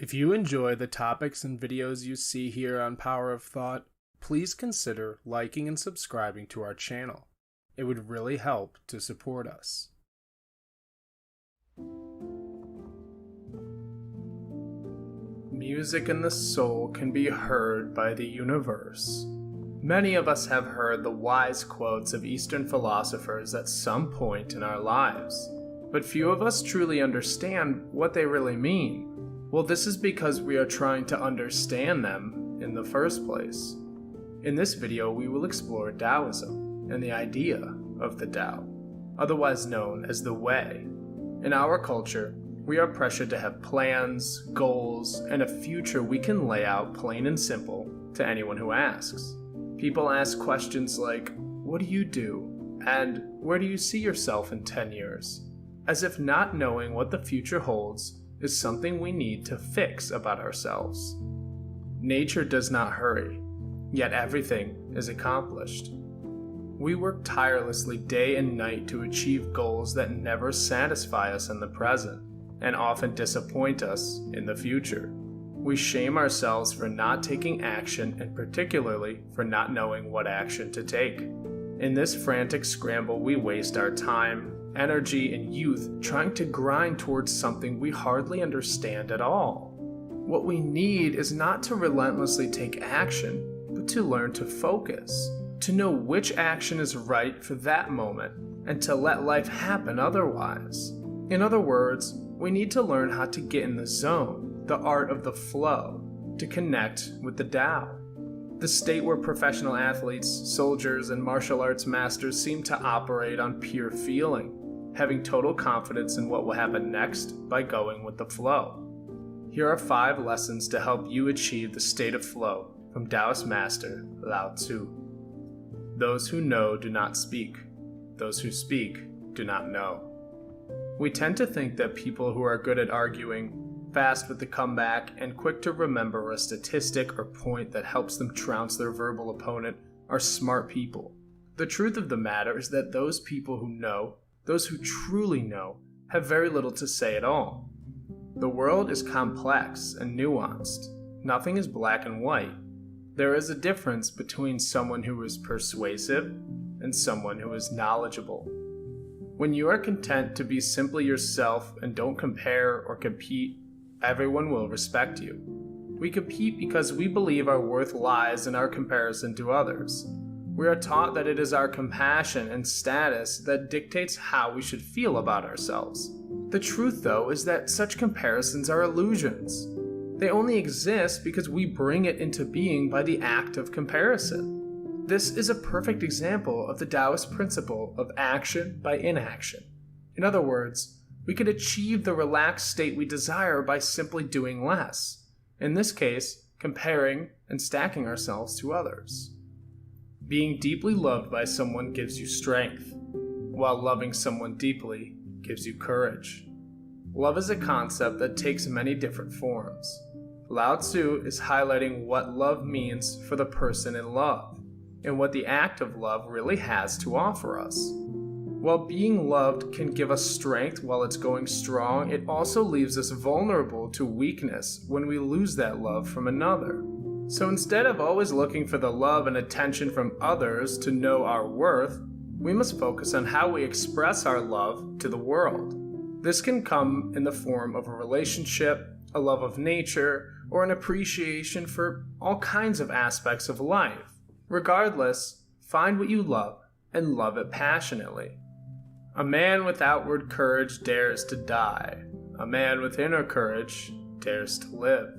If you enjoy the topics and videos you see here on Power of Thought, please consider liking and subscribing to our channel. It would really help to support us. Music in the soul can be heard by the universe. Many of us have heard the wise quotes of Eastern philosophers at some point in our lives, but few of us truly understand what they really mean. Well, this is because we are trying to understand them in the first place. In this video, we will explore Taoism and the idea of the Tao, otherwise known as the Way. In our culture, we are pressured to have plans, goals, and a future we can lay out plain and simple to anyone who asks. People ask questions like, "What do you do?" and "Where do you see yourself in 10 years?" As if not knowing what the future holds is something we need to fix about ourselves. Nature does not hurry, yet everything is accomplished. We work tirelessly day and night to achieve goals that never satisfy us in the present, and often disappoint us in the future. We shame ourselves for not taking action, and particularly for not knowing what action to take. In this frantic scramble, we waste our time, energy, and youth trying to grind towards something we hardly understand at all. What we need is not to relentlessly take action, but to learn to focus, to know which action is right for that moment, and to let life happen otherwise. In other words, we need to learn how to get in the zone, the art of the flow, to connect with the Tao. The state where professional athletes, soldiers, and martial arts masters seem to operate on pure feeling, having total confidence in what will happen next by going with the flow. Here are 5 lessons to help you achieve the state of flow from Taoist master Lao Tzu. Those who know do not speak. Those who speak do not know. We tend to think that people who are good at arguing, fast with the comeback, and quick to remember a statistic or point that helps them trounce their verbal opponent are smart people. The truth of the matter is that those people who know, those who truly know, have very little to say at all. The world is complex and nuanced. Nothing is black and white. There is a difference between someone who is persuasive and someone who is knowledgeable. When you are content to be simply yourself and don't compare or compete, everyone will respect you. We compete because we believe our worth lies in our comparison to others. We are taught that it is our compassion and status that dictates how we should feel about ourselves. The truth, though, is that such comparisons are illusions. They only exist because we bring it into being by the act of comparison. This is a perfect example of the Taoist principle of action by inaction. In other words, we could achieve the relaxed state we desire by simply doing less. In this case, comparing and stacking ourselves to others. Being deeply loved by someone gives you strength, while loving someone deeply gives you courage. Love is a concept that takes many different forms. Lao Tzu is highlighting what love means for the person in love, and what the act of love really has to offer us. While being loved can give us strength while it's going strong, it also leaves us vulnerable to weakness when we lose that love from another. So instead of always looking for the love and attention from others to know our worth, we must focus on how we express our love to the world. This can come in the form of a relationship, a love of nature, or an appreciation for all kinds of aspects of life. Regardless, find what you love and love it passionately. A man with outward courage dares to die. A man with inner courage dares to live.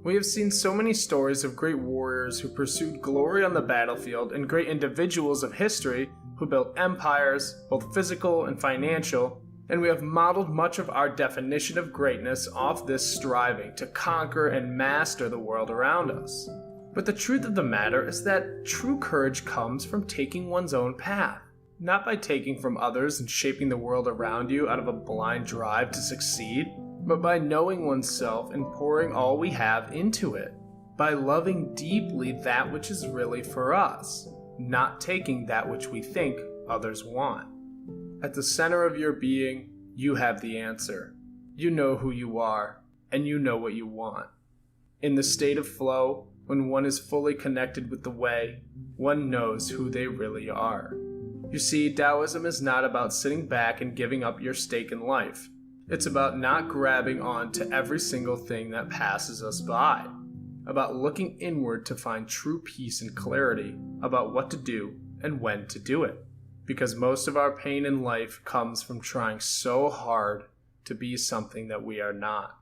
We have seen so many stories of great warriors who pursued glory on the battlefield and great individuals of history who built empires, both physical and financial, and we have modeled much of our definition of greatness off this striving to conquer and master the world around us. But the truth of the matter is that true courage comes from taking one's own path, not by taking from others and shaping the world around you out of a blind drive to succeed, but by knowing oneself and pouring all we have into it, by loving deeply that which is really for us, not taking that which we think others want. At the center of your being, you have the answer. You know who you are, and you know what you want. In the state of flow, when one is fully connected with the way, one knows who they really are. You see, Taoism is not about sitting back and giving up your stake in life. It's about not grabbing on to every single thing that passes us by. About looking inward to find true peace and clarity about what to do and when to do it. Because most of our pain in life comes from trying so hard to be something that we are not.